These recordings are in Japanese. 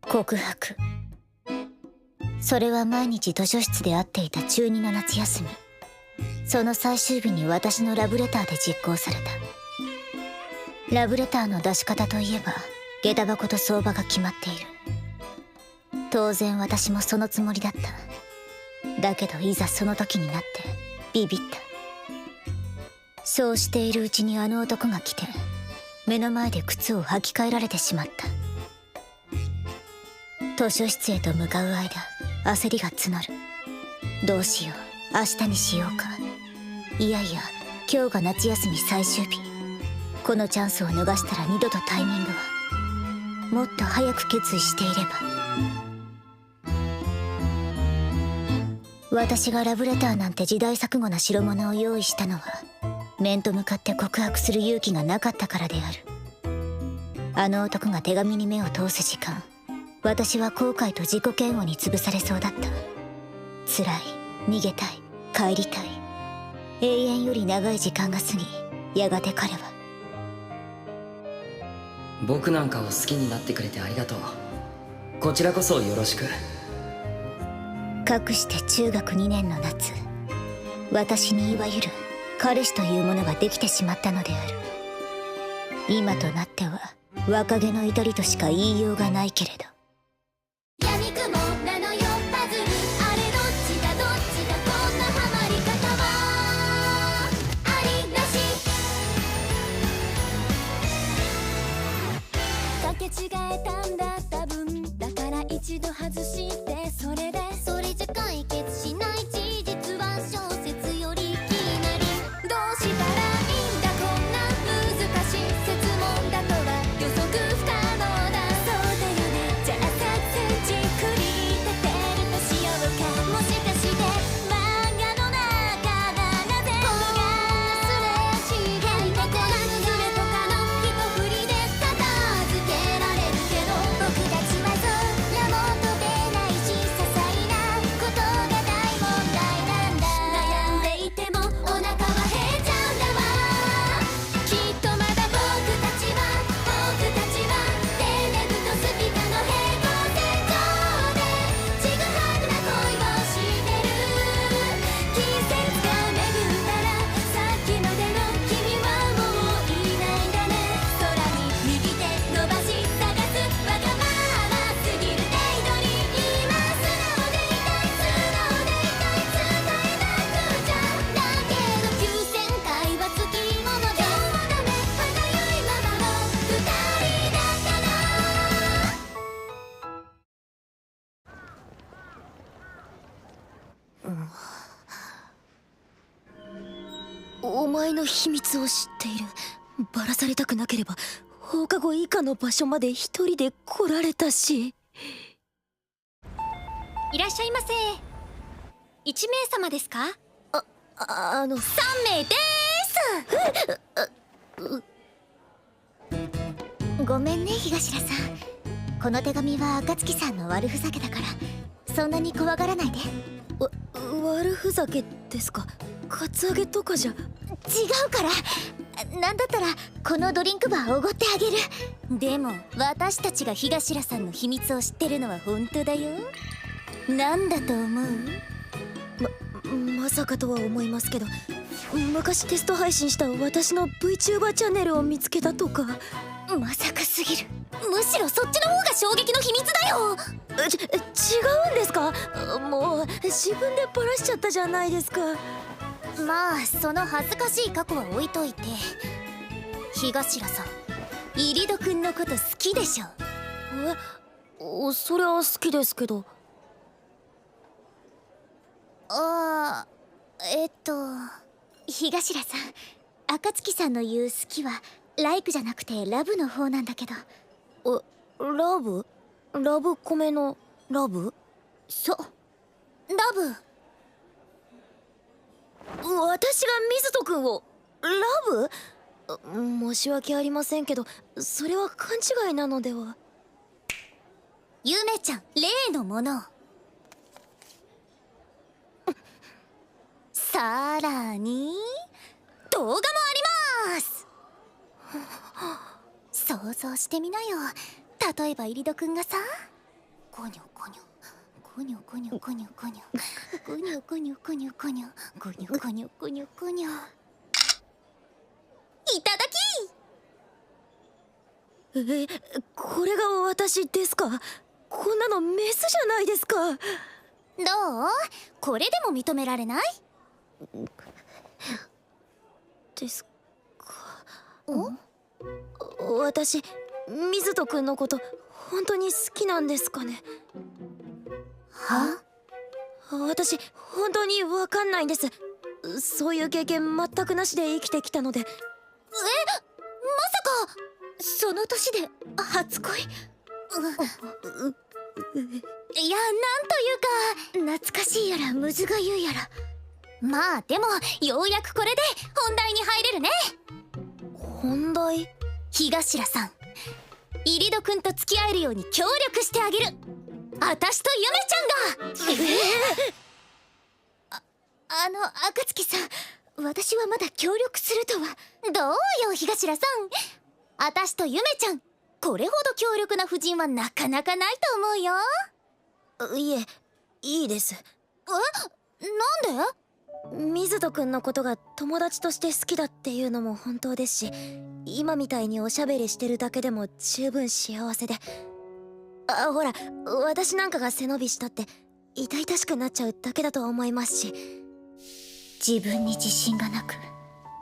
告白。それは毎日図書室で会っていた中2の夏休み。その最終日に私のラブレターで実行された。ラブレターの出し方といえば下駄箱と相場が決まっている。当然私もそのつもりだった。だけどいざその時になってビビった。そうしているうちにあの男が来て目の前で靴を履き替えられてしまった。図書室へと向かう間、焦りが募る。どうしよう、明日にしようか。いやいや、今日が夏休み最終日。このチャンスを逃したら二度とタイミングは。もっと早く決意していれば。私がラブレターなんて時代錯誤な代物を用意したのは、面と向かって告白する勇気がなかったからである。あの男が手紙に目を通す時間、私は後悔と自己嫌悪に潰されそうだった。辛い、逃げたい、帰りたい。永遠より長い時間が過ぎ、やがて彼は。僕なんかを好きになってくれてありがとう。こちらこそよろしく。かくして中学2年の夏、私にいわゆる彼氏というものができてしまったのである。今となっては若気の至りとしか言いようがないけれど。闇雲なのよパズル、あれどっちだどっちだ、こんなハマり方はありなし。かけ違えたんだ多分、だから一度外してそれでそれじゃ解決しない事実は小説より気になる。どうしたらいいんだこんな難しい設問だとは予測不可能だ。そうだよね、じゃあ作戦じっくり立てるとしようか。もしかして漫画の中がなぜこんなすれ違い変なズレとかの一振りで片付けられるけど、僕たちはそりゃ求めないし、些細なことが大問題なんだ。悩んでいてもお腹は減っちゃうんだわ。きっとまだ僕たちはテレビとスピカの平行線上でちぐはぐな恋をしてる。季節が巡ったらさっきまでの君はもういないんだね。空に右手伸ばし探すわがまますぎるデイドリー今素直でいたい、素直でいたい、伝えなくちゃ。だけど9000回はつきもので今日はダメ、歯がゆいままの二人だったな。お前の秘密を知っている。バラされたくなければ放課後以下の場所まで一人で来られたし。いらっしゃいませ。1名様ですか3？3名でごめんね東良さん。この手紙は暁さんの悪ふざけだからそんなに怖がらないで。悪ふざけですか？カツアゲとかじゃ。違うから。なんだったらこのドリンクバーおごってあげる。でも私たちが東良さんの秘密を知ってるのは本当だよ。なんだと思う？まさかとは思いますけど、昔テスト配信した私の VTuber チャンネルを見つけたとか。まさかすぎる。むしろそっちの方が衝撃の秘密だよ。違うんですか？もう自分でバラしちゃったじゃないですか。まあその恥ずかしい過去は置いといて、東良さん入戸くんのこと好きでしょ？そりゃ好きですけど。東良さん、暁さんの言う好きはライクじゃなくてラブの方なんだけど。ラブ？ラブコメのラブ？そう、ラブ。私が水戸くんをラブ？申し訳ありませんけど、それは勘違いなのでは。ゆめちゃん、例のもの。さらに動画もあります。想像してみなよ。例えば入戸くんがさ、ゴニョゴニョゴニョゴニョゴニョゴニョゴニョゴニョゴニョゴニョゴニョゴニョゴニョゴニョ。いただき。これが私ですか？こんなのメスじゃないですか。どう？これでも認められない？ですか。お？私水戸くんのこと本当に好きなんですかね。は？私本当にわかんないんです。そういう経験全くなしで生きてきたので。まさかその年で初恋？いや、なんというか懐かしいやらむずがゆいやら。まあでもようやくこれで本題に入れるね。本題？日頭さん、イリドくんと付き合えるように協力してあげる。あたしとゆめちゃんが。暁さん、私はまだ協力するとは。どうよ日頭さん、あたしとゆめちゃん、これほど強力な夫人はなかなかないと思うよ。いえ、いいです。なんで？水戸くんのことが友達として好きだっていうのも本当ですし、今みたいにおしゃべりしてるだけでも十分幸せで。ほら、私なんかが背伸びしたって痛々しくなっちゃうだけだと思いますし。自分に自信がなく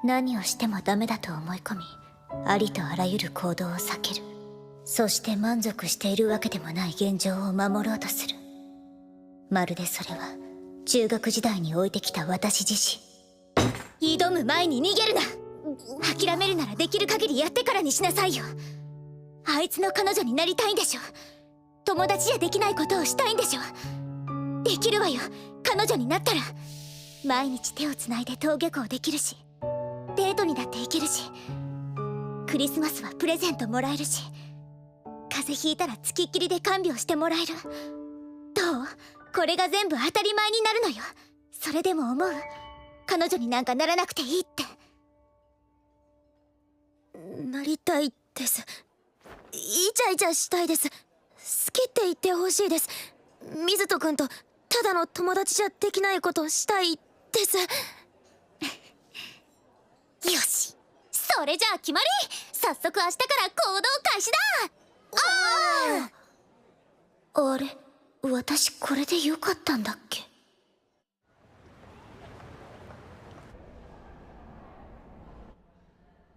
何をしてもダメだと思い込み、ありとあらゆる行動を避ける。そして満足しているわけでもない現状を守ろうとする。まるでそれは中学時代に置いてきた私自身。挑む前に逃げるな。諦めるならできる限りやってからにしなさいよ。あいつの彼女になりたいんでしょ。友達じゃできないことをしたいんでしょ。できるわよ、彼女になったら。毎日手をつないで登下校できるし、デートにだって行けるし、クリスマスはプレゼントもらえるし、風邪ひいたらつきっきりで看病してもらえる。どう？これが全部当たり前になるのよ。それでも思う？彼女になんかならなくていいって。なりたいです。イチャイチャしたいです。好きって言ってほしいです。水戸くんとただの友達じゃできないことしたいです。よし、それじゃあ決まり。早速明日から行動開始だ。あれ、私これでよかったんだっけ？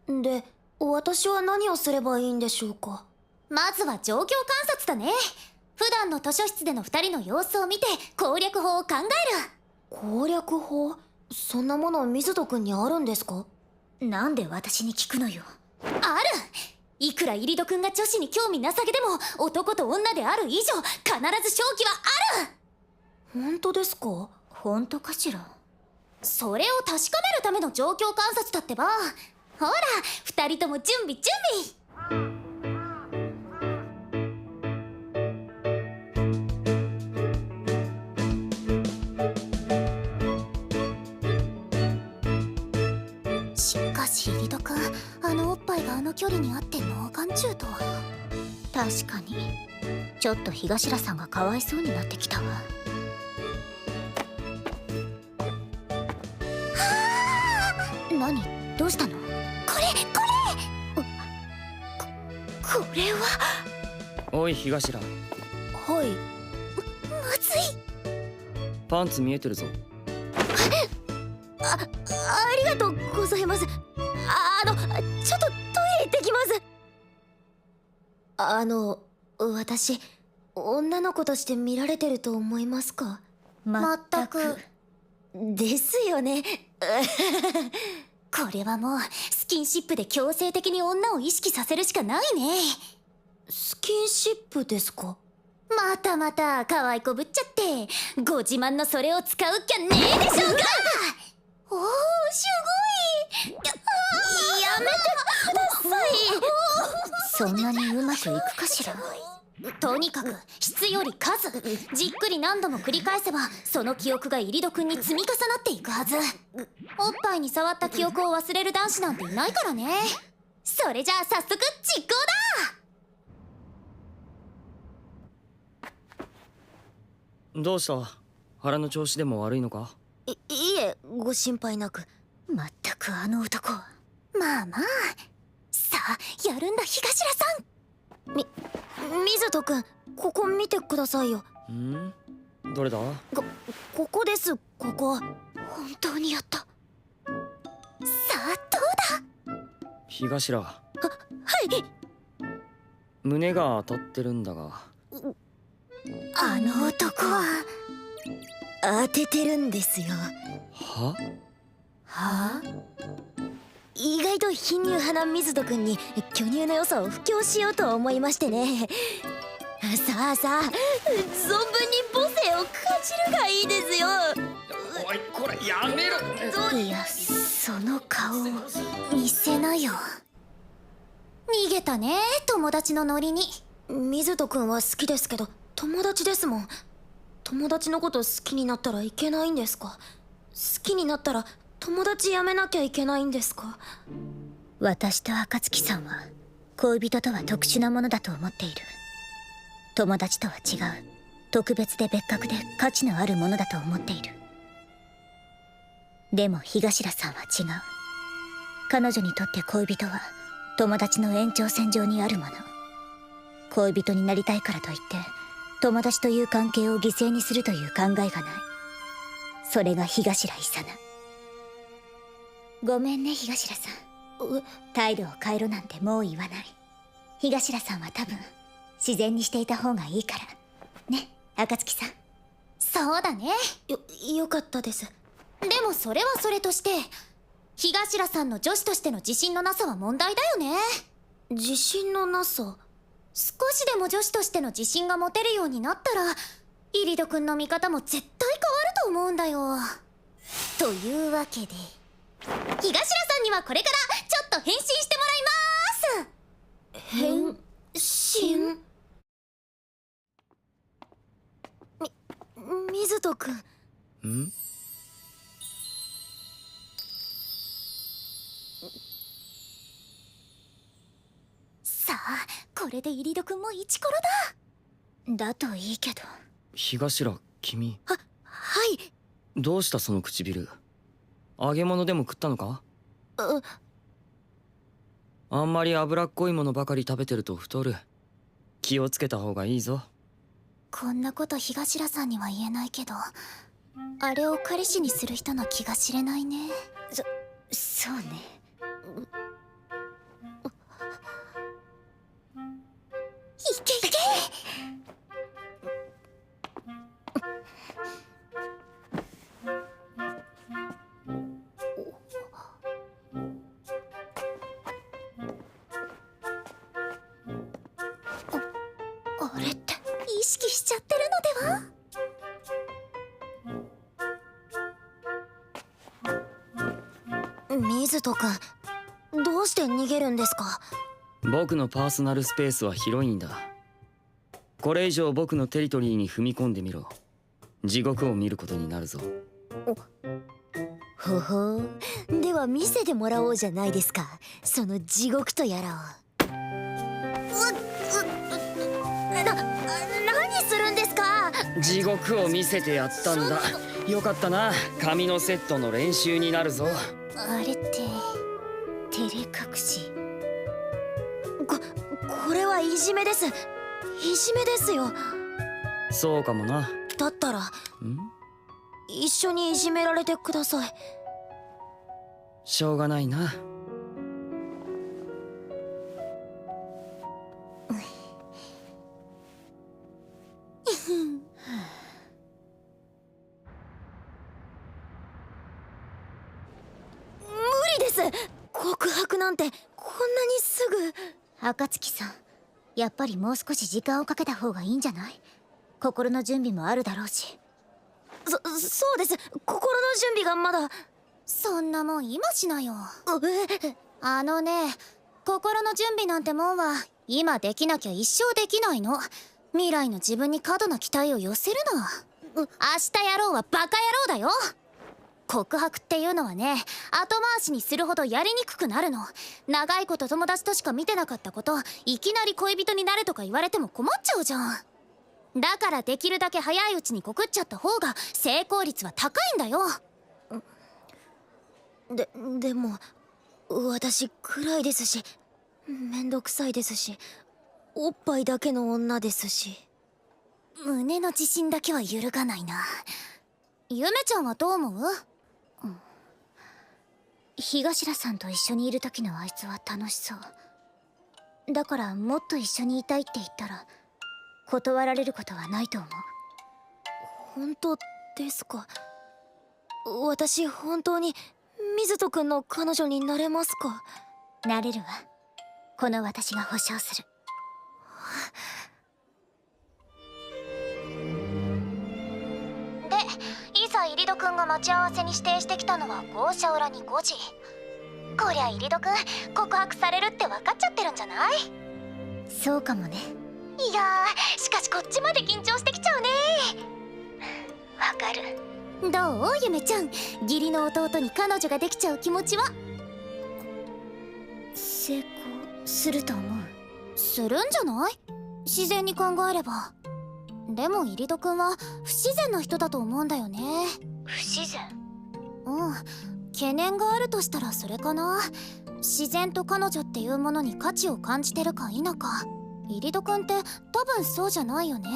で、私は何をすればいいんでしょうか。まずは状況観察だね。普段の図書室での2人の様子を見て攻略法を考える。攻略法？そんなもの水戸くんにあるんですか？なんで私に聞くのよ。ある。いくらイリドくんが女子に興味なさげでも男と女である以上必ず勝機はある。本当ですか？本当かしら。それを確かめるための状況観察だってば。ほら、2人とも準備準備。しかしイリドくん、あのおっぱいがあの距離にあって脳眼中とは。確かにちょっと日頭さんがかわいそうになってきたわ。何？どうしたの？これは。おい日頭、はい。まずい。パンツ見えてるぞ。ありがとうございます。ちょっとトイレ行ってきます。私女の子として見られてると思いますか？全く。ですよね。これはもうスキンシップで強制的に女を意識させるしかないね。スキンシップですか？またまた可愛いこぶっちゃってご自慢のそれを使うきゃねえでしょうか。おー、すごい。やめてください。そんなにうまくいくかしら。とにかく質より数、じっくり何度も繰り返せばその記憶がイリドくんに積み重なっていくはず。おっぱいに触った記憶を忘れる男子なんていないからね。それじゃあ早速実行だ。どうした？腹の調子でも悪いのか？いいえ、ご心配なく。まったくあの男は。まあまあ、さあやるんだ東浦さん。水戸くん、ここ見てくださいよ。ん？どれだ？ここです、ここ。本当にやった。さあどうだ？東ら。はい。胸が当たってるんだが。あの男は。当ててるんですよ。は？はあ？意外と貧乳派な水戸くんに巨乳の良さを布教しようと思いましてね。さあさあ、存分に母性を感じるがいいですよ。おい、これやめろ。いや、その顔見せなよ。逃げたね、友達のノリに。水戸くんは好きですけど友達ですもん。友達のこと好きになったらいけないんですか？好きになったら友達やめなきゃいけないんですか？私と暁さんは恋人とは特殊なものだと思っている。友達とは違う、特別で別格で価値のあるものだと思っている。でも東浦さんは違う。彼女にとって恋人は友達の延長線上にあるもの。恋人になりたいからといって友達という関係を犠牲にするという考えがない。それが東浦勇。ごめんね東浦さん。態度を変えろなんてもう言わない。東浦さんは多分自然にしていた方がいいからね、暁さん。そうだね。よかったです。でもそれはそれとして、東浦さんの女子としての自信のなさは問題だよね。自信のなさ？少しでも女子としての自信が持てるようになったら、イリド君の見方も絶対変わると思うんだよ。というわけで東浦さんにはこれからちょっと変身してもらいまーす。変身？水戸くん。ん？さあこれでイリド君もイチコロだ。だといいけど。東ら、君。はい。どうしたその唇。揚げ物でも食ったのか？あんまり脂っこいものばかり食べてると太る。気をつけた方がいいぞ。こんなこと東浦さんには言えないけど、あれを彼氏にする人の気が知れないね。そうね。いけいけ。あれって意識しちゃってるのでは？水戸くん、どうして逃げるんですか？僕のパーソナルスペースは広いんだ。これ以上僕のテリトリーに踏み込んでみろ。地獄を見ることになるぞ。ほほう。では見せてもらおうじゃないですか、その地獄とやらを。何するんですか？地獄を見せてやったんだ。よかったな。髪のセットの練習になるぞ。あれって照れ隠し？これはいじめです。いじめですよ。そうかもな。だったら一緒にいじめられてください。しょうがないな。無理です。告白なんてこんなにすぐ。暁さん、やっぱりもう少し時間をかけた方がいいんじゃない？心の準備もあるだろうし。そうです。心の準備がまだ。そんなもん今しなよ。あのね、心の準備なんてもんは今できなきゃ一生できないの。未来の自分に過度な期待を寄せるな。明日やろうはバカ野郎だよ。告白っていうのはね、後回しにするほどやりにくくなるの。長いこと友達としか見てなかったこと、いきなり恋人になれとか言われても困っちゃうじゃん。だからできるだけ早いうちに告っちゃった方が成功率は高いんだよ。でも私暗いですし、めんどくさいですし、おっぱいだけの女ですし。胸の自信だけは揺るがないな。ゆめちゃんはどう思う？火頭さんと一緒にいる時のあいつは楽しそう。だからもっと一緒にいたいって言ったら断られることはないと思う。本当ですか？私本当に水戸くんの彼女になれますか？なれるわ。この私が保証する。で、いざ入戸くんが待ち合わせに指定してきたのは校舎裏に5時。こりゃ入戸くん告白されるって分かっちゃってるんじゃない？そうかもね。いやー、しかしこっちまで緊張してきちゃうね。わかる。どうゆめちゃん、義理の弟に彼女ができちゃう気持ちは？成功すると思う。するんじゃない？自然に考えれば。でも入戸くんは不自然な人だと思うんだよね。不自然？懸念があるとしたらそれかな。自然と彼女っていうものに価値を感じてるか否か。入戸くんって多分そうじゃないよね。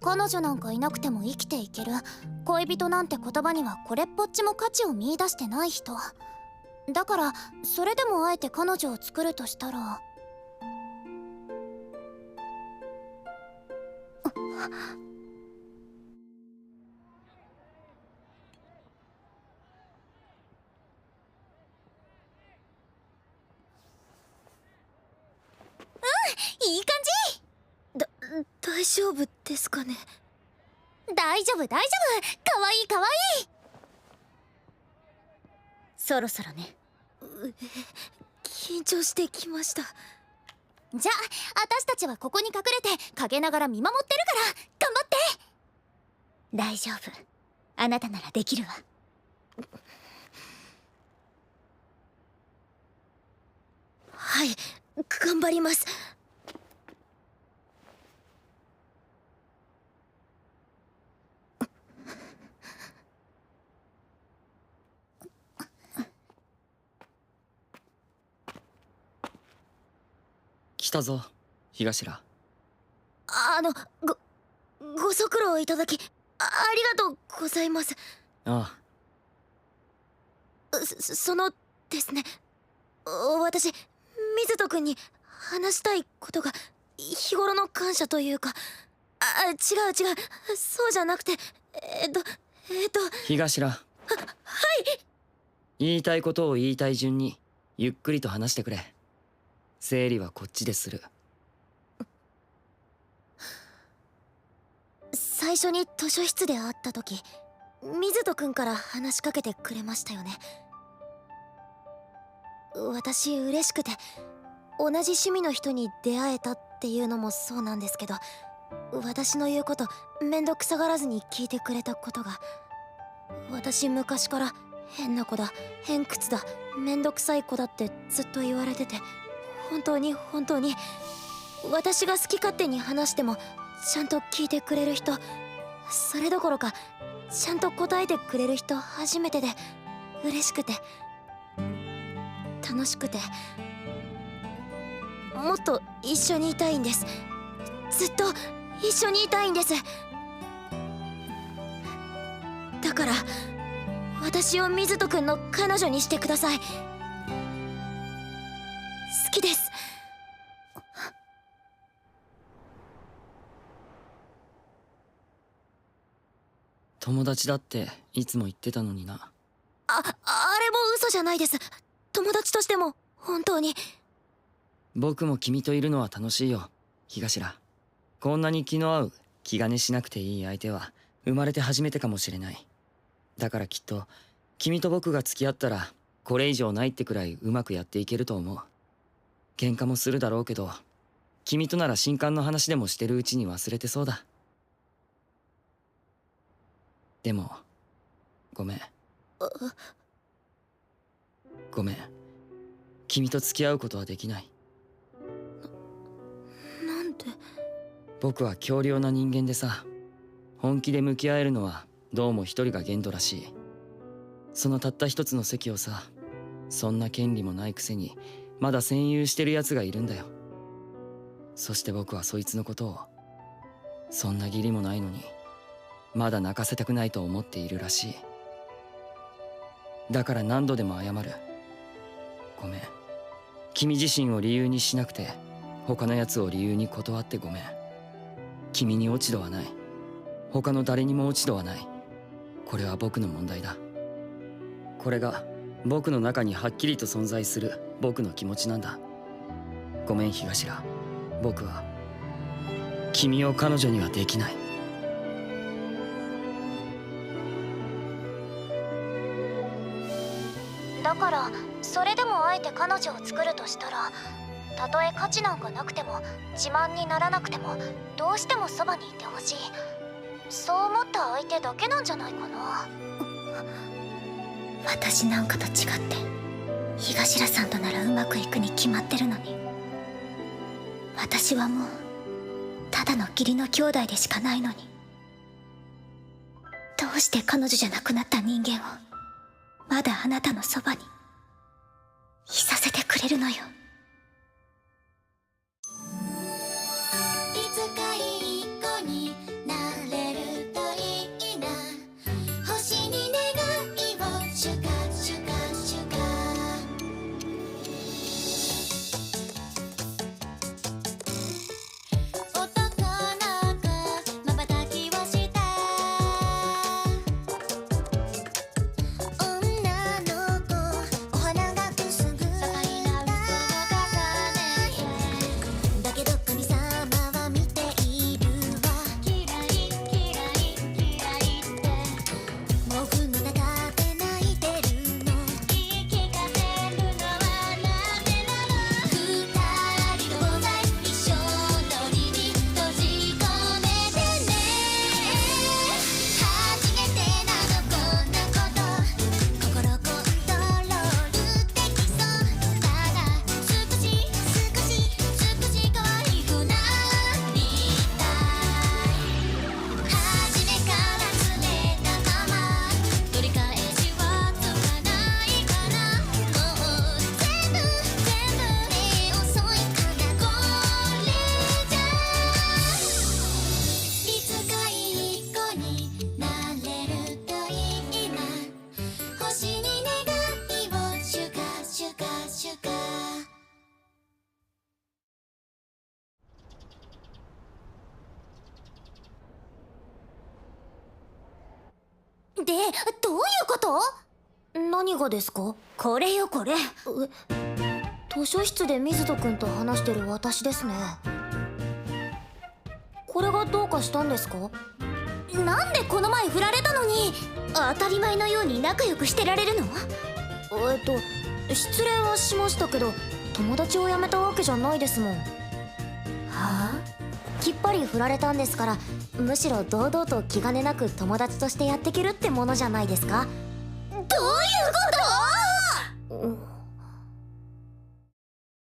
彼女なんかいなくても生きていける。恋人なんて言葉にはこれっぽっちも価値を見出してない人だから、それでもあえて彼女を作るとしたら。いい感じ。大丈夫ですかね？大丈夫大丈夫。かわいいかわいい。そろそろね。緊張してきました。じゃあ私たちはここに隠れて陰ながら見守ってるから頑張って。大丈夫。あなたならできるわ。はい、頑張ります。来たぞ、火頭。ご足労いただきありがとうございます。あそのですね、私水戸くんに話したいことが、日頃の感謝というか、違う、そうじゃなくて、火頭。はい。言いたいことを言いたい順にゆっくりと話してくれ。整理はこっちでする。最初に図書室で会った時、水戸くんから話しかけてくれましたよね。私嬉しくて、同じ趣味の人に出会えたっていうのもそうなんですけど、私の言うことめんどくさがらずに聞いてくれたことが、私昔から変な子だ、偏屈だ、めんどくさい子だってずっと言われてて、本当に私が好き勝手に話してもちゃんと聞いてくれる人、それどころかちゃんと答えてくれる人初めてで、嬉しくて楽しくて、もっと一緒にいたいんです。ずっと一緒にいたいんです。だから私を水戸くんの彼女にしてください。好きです。友達だっていつも言ってたのにな。あれも嘘じゃないです。友達としても本当に。僕も君といるのは楽しいよ、火頭。こんなに気の合う、気兼ねしなくていい相手は生まれて初めてかもしれない。だからきっと君と僕が付き合ったらこれ以上ないってくらいうまくやっていけると思う。喧嘩もするだろうけど、君となら新刊の話でもしてるうちに忘れてそうだ。でもごめん。ごめん、君と付き合うことはできない。なんで？僕は強量な人間でさ、本気で向き合えるのはどうも一人が限度らしい。そのたった一つの席をさ、そんな権利もないくせにまだ占有してる奴がいるんだよ。そして僕はそいつのことを、そんな義理もないのにまだ泣かせたくないと思っているらしい。だから何度でも謝る。ごめん。君自身を理由にしなくて他のやつを理由に断ってごめん。君に落ち度はない。他の誰にも落ち度はない。これは僕の問題だ。これが僕の中にはっきりと存在する僕の気持ちなんだ。ごめん日頭。僕は君を彼女にはできない。だからそれでもあえて彼女を作るとしたら、たとえ価値なんかなくても自慢にならなくてもどうしてもそばにいてほしい、そう思った相手だけなんじゃないかな。私なんかと違って日頭さんとならうまくいくに決まってるのに、私はもうただの義理の兄弟でしかないのに、どうして彼女じゃなくなった人間をまだあなたのそばにいさせてくれるのよ。いつかいい子になれるといいな、星に願いをシュカシュカシュカ、男の子まばたきをした女の子、お花がくすぐっただけど神様は見ているわ、嫌い嫌い嫌いって僕の中で泣いてるの、言い聞かせるのはなんでなの。二人の在一生鳥に閉じ込めてね、初めてなのこんなこと、心コントロールできそうだが、少し可愛くなりたい、初めから連れたまま取り返しはつかないから、もう全部遅いからこれじゃ、いつかいい子になれるといいな、星に願いをシュカシュカシュカ。で、どういうこと？何がですか？これよこれ。図書室で水戸くんと話してる私ですね。これがどうかしたんですか？なんでこの前振られたのに当たり前のように仲良くしてられるの？失恋はしましたけど友達を辞めたわけじゃないですもん。はあ？きっぱり振られたんですから、むしろ堂々と気兼ねなく友達としてやっていけるってものじゃないですか。どういうこと？